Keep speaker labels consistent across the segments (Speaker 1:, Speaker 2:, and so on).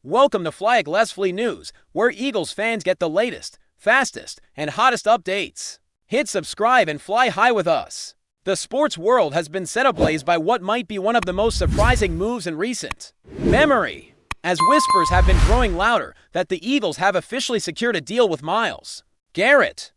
Speaker 1: Welcome to FlyEaglesFly News, where Eagles fans get the latest, fastest, and hottest updates. Hit subscribe and fly high with us. The sports world has been set ablaze by what might be one of the most surprising moves in recent memory, as whispers have been growing louder that the Eagles have officially secured a deal with Myles Garrett.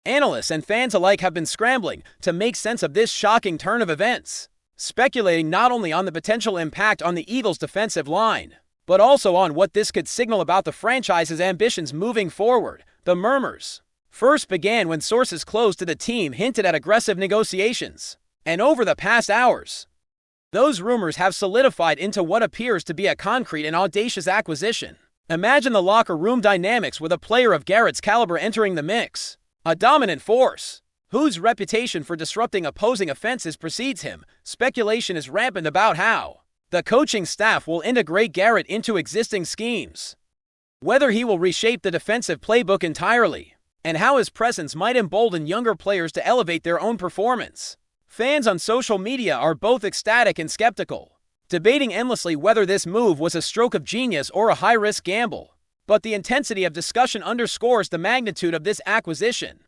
Speaker 1: Analysts and fans alike have been scrambling to make sense of this shocking turn of events, speculating not only on the potential impact on the Eagles' defensive line, but also on what this could signal about the franchise's ambitions moving forward. The murmurs first began when sources close to the team hinted at aggressive negotiations, and over the past hours, those rumors have solidified into what appears to be a concrete and audacious acquisition. Imagine the locker room dynamics with a player of Garrett's caliber entering the mix, a dominant force whose reputation for disrupting opposing offenses precedes him. Speculation is rampant about how the coaching staff will integrate Garrett into existing schemes, whether he will reshape the defensive playbook entirely, and how his presence might embolden younger players to elevate their own performance. Fans on social media are both ecstatic and skeptical, debating endlessly whether this move was a stroke of genius or a high-risk gamble. But the intensity of discussion underscores the magnitude of this acquisition.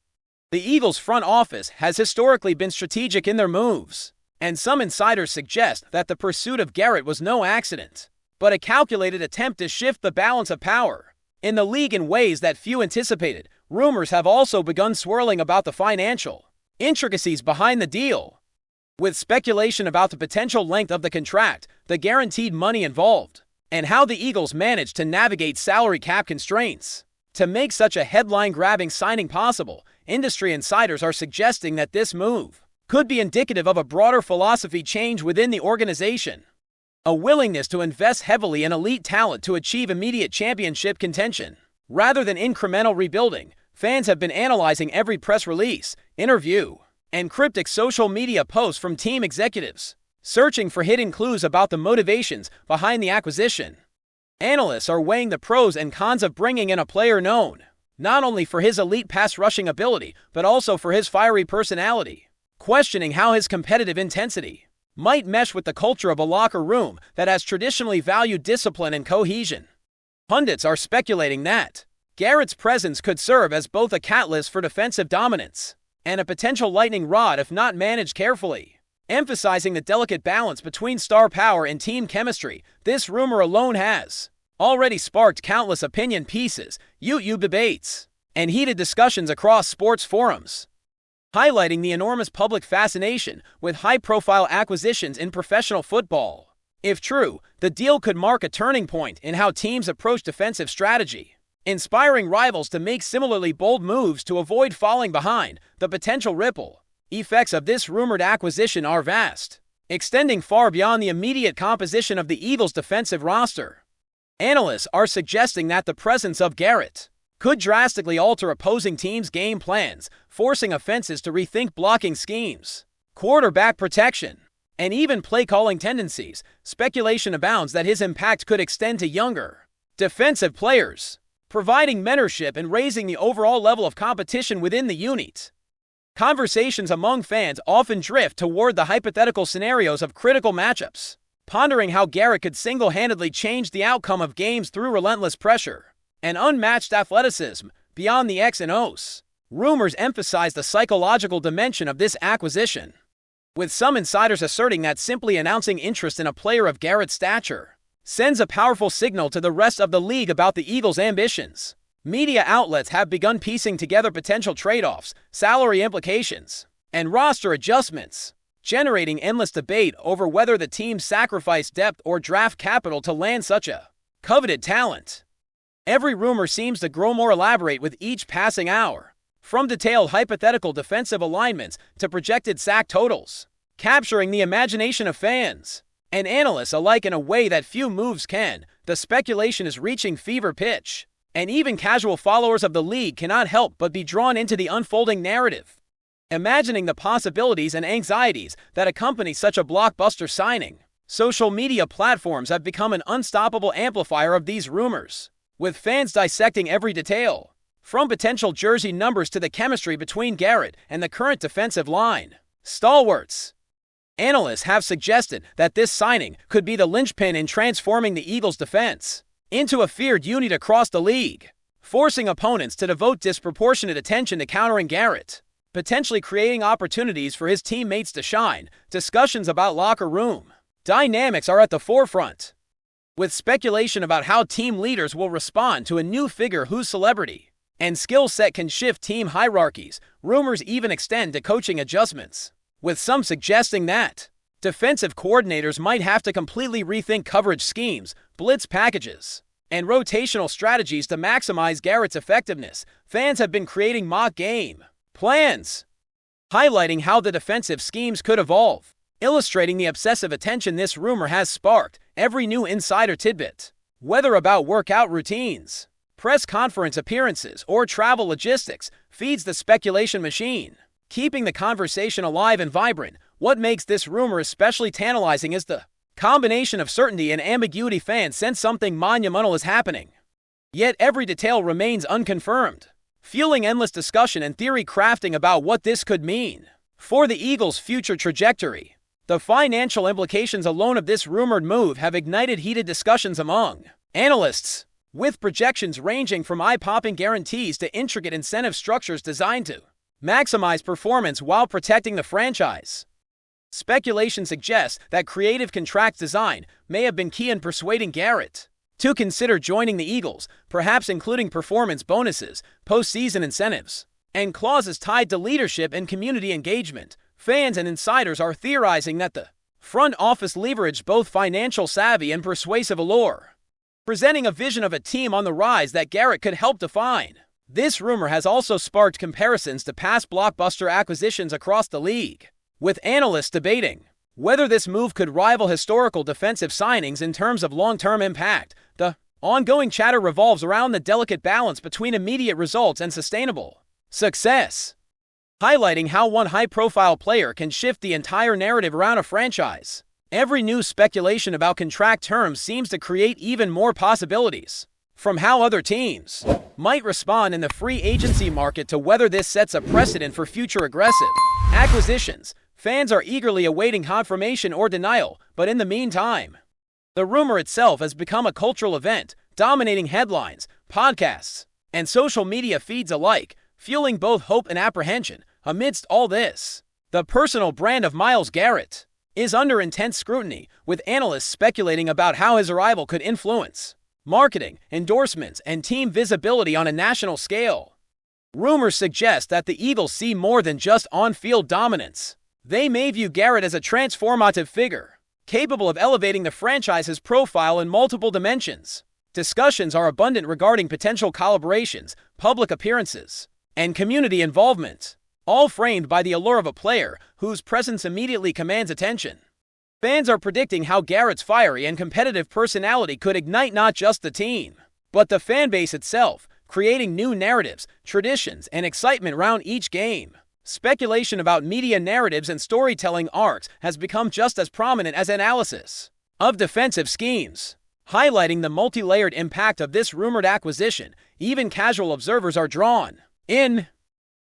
Speaker 1: The Eagles' front office has historically been strategic in their moves, and some insiders suggest that the pursuit of Garrett was no accident, but a calculated attempt to shift the balance of power in the league in ways that few anticipated. Rumors have also begun swirling about the financial intricacies behind the deal, with speculation about the potential length of the contract, the guaranteed money involved, and how the Eagles managed to navigate salary cap constraints to make such a headline-grabbing signing possible. Industry insiders are suggesting that this move could be indicative of a broader philosophy change within the organization, a willingness to invest heavily in elite talent to achieve immediate championship contention, rather than incremental rebuilding. Fans have been analyzing every press release, interview, and cryptic social media post from team executives, searching for hidden clues about the motivations behind the acquisition. Analysts are weighing the pros and cons of bringing in a player known not only for his elite pass-rushing ability, but also for his fiery personality, questioning how his competitive intensity might mesh with the culture of a locker room that has traditionally valued discipline and cohesion. Pundits are speculating that Garrett's presence could serve as both a catalyst for defensive dominance and a potential lightning rod if not managed carefully, emphasizing the delicate balance between star power and team chemistry. This rumor alone has already sparked countless opinion pieces, YouTube debates, and heated discussions across sports forums, highlighting the enormous public fascination with high-profile acquisitions in professional football. If true, the deal could mark a turning point in how teams approach defensive strategy, inspiring rivals to make similarly bold moves to avoid falling behind. The potential ripple effects of this rumored acquisition are vast, extending far beyond the immediate composition of the Eagles' defensive roster. Analysts are suggesting that the presence of Garrett could drastically alter opposing teams' game plans, forcing offenses to rethink blocking schemes, quarterback protection, and even play-calling tendencies. Speculation abounds that his impact could extend to younger defensive players, providing mentorship and raising the overall level of competition within the unit. Conversations among fans often drift toward the hypothetical scenarios of critical matchups, pondering how Garrett could single-handedly change the outcome of games through relentless pressure and unmatched athleticism beyond the X and O's. Rumors emphasize the psychological dimension of this acquisition, with some insiders asserting that simply announcing interest in a player of Garrett's stature sends a powerful signal to the rest of the league about the Eagles' ambitions. Media outlets have begun piecing together potential trade-offs, salary implications, and roster adjustments, generating endless debate over whether the team sacrificed depth or draft capital to land such a coveted talent. Every rumor seems to grow more elaborate with each passing hour, from detailed hypothetical defensive alignments to projected sack totals, capturing the imagination of fans and analysts alike in a way that few moves can. The speculation is reaching fever pitch, and even casual followers of the league cannot help but be drawn into the unfolding narrative, imagining the possibilities and anxieties that accompany such a blockbuster signing. Social media platforms have become an unstoppable amplifier of these rumors, with fans dissecting every detail, from potential jersey numbers to the chemistry between Garrett and the current defensive line stalwarts. Analysts have suggested that this signing could be the linchpin in transforming the Eagles' defense, into a feared unit across the league, forcing opponents to devote disproportionate attention to countering Garrett, potentially creating opportunities for his teammates to shine. Discussions about locker room dynamics are at the forefront, with speculation about how team leaders will respond to a new figure whose celebrity and skill set can shift team hierarchies. Rumors even extend to coaching adjustments, with some suggesting that defensive coordinators might have to completely rethink coverage schemes, blitz packages, and rotational strategies to maximize Garrett's effectiveness. Fans have been creating mock game plans, highlighting how the defensive schemes could evolve, illustrating the obsessive attention this rumor has sparked. Every new insider tidbit, whether about workout routines, press conference appearances, or travel logistics, feeds the speculation machine, keeping the conversation alive and vibrant. What makes this rumor especially tantalizing is the combination of certainty and ambiguity. Fans sense something monumental is happening, yet every detail remains unconfirmed, fueling endless discussion and theory crafting about what this could mean for the Eagles' future trajectory. The financial implications alone of this rumored move have ignited heated discussions among analysts, with projections ranging from eye-popping guarantees to intricate incentive structures designed to maximize performance while protecting the franchise. Speculation suggests that creative contract design may have been key in persuading Garrett to consider joining the Eagles, perhaps including performance bonuses, postseason incentives, and clauses tied to leadership and community engagement. Fans and insiders are theorizing that the front office leveraged both financial savvy and persuasive allure, presenting a vision of a team on the rise that Garrett could help define. This rumor has also sparked comparisons to past blockbuster acquisitions across the league, with analysts debating whether this move could rival historical defensive signings in terms of long-term impact. The ongoing chatter revolves around the delicate balance between immediate results and sustainable success, highlighting how one high-profile player can shift the entire narrative around a franchise. Every new speculation about contract terms seems to create even more possibilities, from how other teams might respond in the free agency market to whether this sets a precedent for future aggressive acquisitions. Fans are eagerly awaiting confirmation or denial, but in the meantime, the rumor itself has become a cultural event, dominating headlines, podcasts, and social media feeds alike, fueling both hope and apprehension. Amidst all this, the personal brand of Myles Garrett is under intense scrutiny, with analysts speculating about how his arrival could influence marketing, endorsements, and team visibility on a national scale. Rumors suggest that the Eagles see more than just on-field dominance. They may view Garrett as a transformative figure, capable of elevating the franchise's profile in multiple dimensions. Discussions are abundant regarding potential collaborations, public appearances, and community involvement, all framed by the allure of a player whose presence immediately commands attention. Fans are predicting how Garrett's fiery and competitive personality could ignite not just the team, but the fanbase itself, creating new narratives, traditions, and excitement around each game. Speculation about media narratives and storytelling arcs has become just as prominent as analysis of defensive schemes, highlighting the multi-layered impact of this rumored acquisition. Even casual observers are drawn in,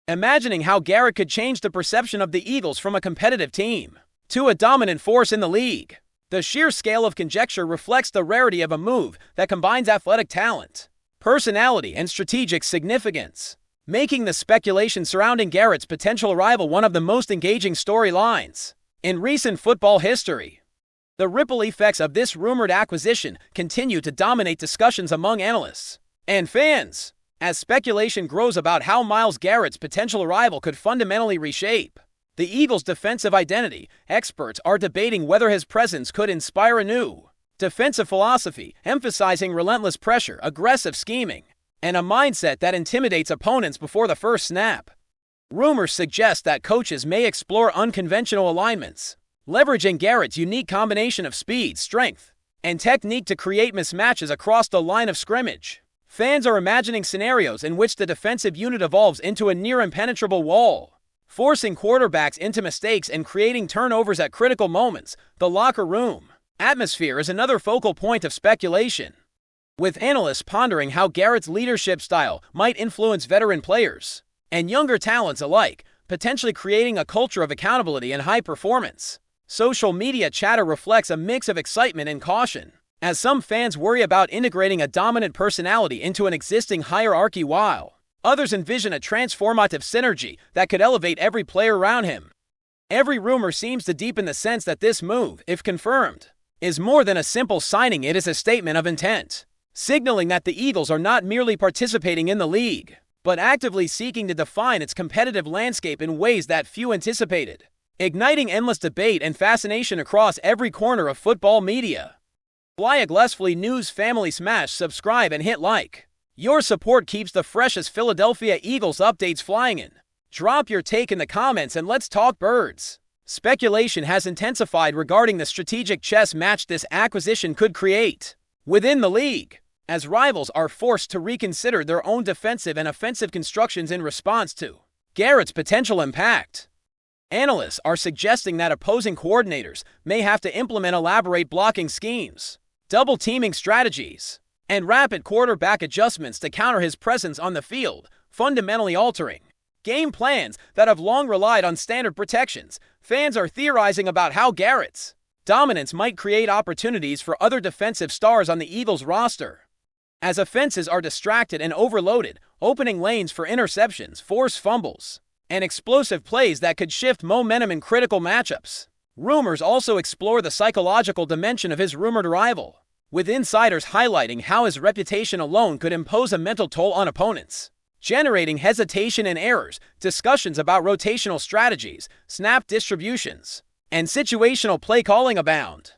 Speaker 1: imagining how Garrett could change the perception of the Eagles from a competitive team to a dominant force in the league. The sheer scale of conjecture reflects the rarity of a move that combines athletic talent, personality, and strategic significance, making the speculation surrounding Garrett's potential arrival one of the most engaging storylines in recent football history. The ripple effects of this rumored acquisition continue to dominate discussions among analysts and fans, as speculation grows about how Myles Garrett's potential arrival could fundamentally reshape the Eagles' defensive identity. Experts are debating whether his presence could inspire a new defensive philosophy, emphasizing relentless pressure, aggressive scheming, and a mindset that intimidates opponents before the first snap. Rumors suggest that coaches may explore unconventional alignments, leveraging Garrett's unique combination of speed, strength, and technique to create mismatches across the line of scrimmage. Fans are imagining scenarios in which the defensive unit evolves into a near-impenetrable wall, forcing quarterbacks into mistakes and creating turnovers at critical moments. The locker room atmosphere is another focal point of speculation, with analysts pondering how Garrett's leadership style might influence veteran players and younger talents alike, potentially creating a culture of accountability and high performance. Social media chatter reflects a mix of excitement and caution, as some fans worry about integrating a dominant personality into an existing hierarchy while others envision a transformative synergy that could elevate every player around him. Every rumor seems to deepen the sense that this move, if confirmed, is more than a simple signing. It is a statement of intent, signaling that the Eagles are not merely participating in the league, but actively seeking to define its competitive landscape in ways that few anticipated, igniting endless debate and fascination across every corner of football media. FlyEaglesFly News family, smash subscribe and hit like. Your support keeps the freshest Philadelphia Eagles updates flying in. Drop your take in the comments and let's talk birds. Speculation has intensified regarding the strategic chess match this acquisition could create within the league, as rivals are forced to reconsider their own defensive and offensive constructions in response to Garrett's potential impact. Analysts are suggesting that opposing coordinators may have to implement elaborate blocking schemes, double-teaming strategies, and rapid quarterback adjustments to counter his presence on the field, fundamentally altering game plans that have long relied on standard protections. Fans are theorizing about how Garrett's dominance might create opportunities for other defensive stars on the Eagles roster, as offenses are distracted and overloaded, opening lanes for interceptions, forced fumbles, and explosive plays that could shift momentum in critical matchups. Rumors also explore the psychological dimension of his rumored arrival, with insiders highlighting how his reputation alone could impose a mental toll on opponents, generating hesitation and errors. Discussions about rotational strategies, snap distributions, and situational play calling abound,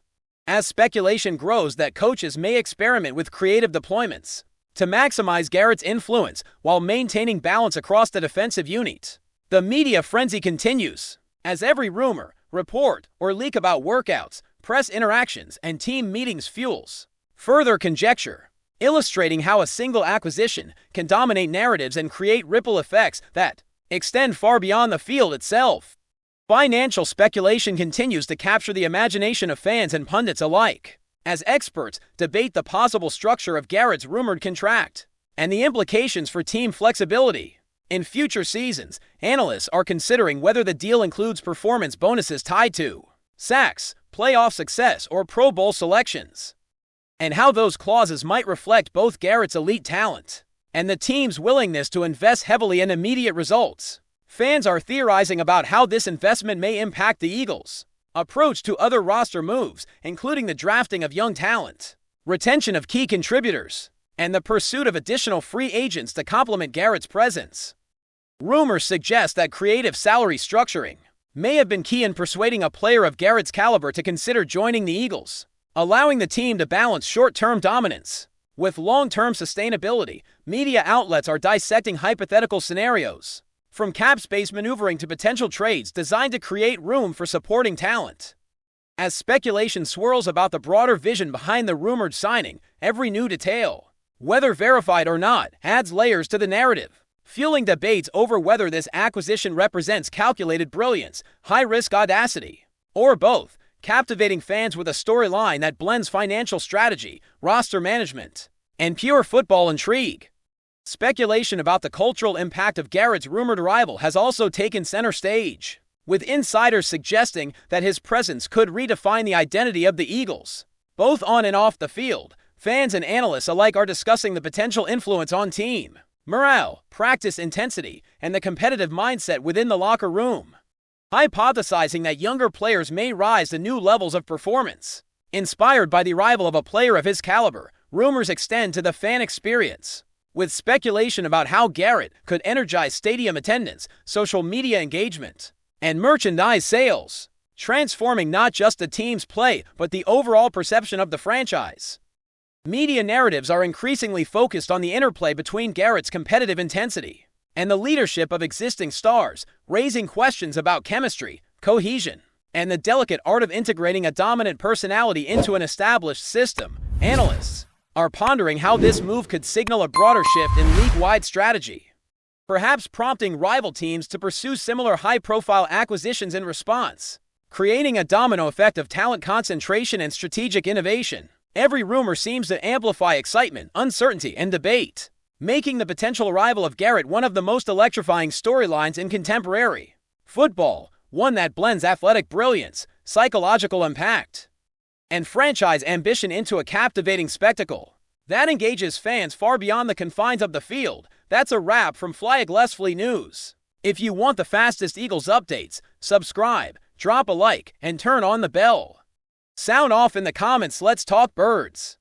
Speaker 1: as speculation grows that coaches may experiment with creative deployments to maximize Garrett's influence while maintaining balance across the defensive unit. The media frenzy continues, as every rumor, report, or leak about workouts, press interactions, and team meetings fuels further conjecture, illustrating how a single acquisition can dominate narratives and create ripple effects that extend far beyond the field itself. Financial speculation continues to capture the imagination of fans and pundits alike, as experts debate the possible structure of Garrett's rumored contract and the implications for team flexibility. In future seasons, analysts are considering whether the deal includes performance bonuses tied to sacks, playoff success, or Pro Bowl selections, and how those clauses might reflect both Garrett's elite talent and the team's willingness to invest heavily in immediate results. Fans are theorizing about how this investment may impact the Eagles' approach to other roster moves, including the drafting of young talent, retention of key contributors, and the pursuit of additional free agents to complement Garrett's presence. Rumors suggest that creative salary structuring may have been key in persuading a player of Garrett's caliber to consider joining the Eagles, allowing the team to balance short-term dominance with long-term sustainability. Media outlets are dissecting hypothetical scenarios, from cap space maneuvering to potential trades designed to create room for supporting talent. As speculation swirls about the broader vision behind the rumored signing, every new detail, whether verified or not, adds layers to the narrative, fueling debates over whether this acquisition represents calculated brilliance, high-risk audacity, or both, captivating fans with a storyline that blends financial strategy, roster management, and pure football intrigue. Speculation about the cultural impact of Garrett's rumored arrival has also taken center stage, with insiders suggesting that his presence could redefine the identity of the Eagles. Both on and off the field, fans and analysts alike are discussing the potential influence on team morale, practice intensity, and the competitive mindset within the locker room, hypothesizing that younger players may rise to new levels of performance. Inspired by the arrival of a player of his caliber, rumors extend to the fan experience, with speculation about how Garrett could energize stadium attendance, social media engagement, and merchandise sales, transforming not just the team's play but the overall perception of the franchise. Media narratives are increasingly focused on the interplay between Garrett's competitive intensity and the leadership of existing stars, raising questions about chemistry, cohesion, and the delicate art of integrating a dominant personality into an established system. Analysts are pondering how this move could signal a broader shift in league-wide strategy, perhaps prompting rival teams to pursue similar high-profile acquisitions in response, creating a domino effect of talent concentration and strategic innovation. Every rumor seems to amplify excitement, uncertainty, and debate, making the potential arrival of Garrett one of the most electrifying storylines in contemporary football, one that blends athletic brilliance, psychological impact, and franchise ambition into a captivating spectacle that engages fans far beyond the confines of the field. That's a wrap from FlyEaglesFly News. If you want the fastest Eagles updates, subscribe, drop a like, and turn on the bell. Sound off in the comments. Let's talk birds.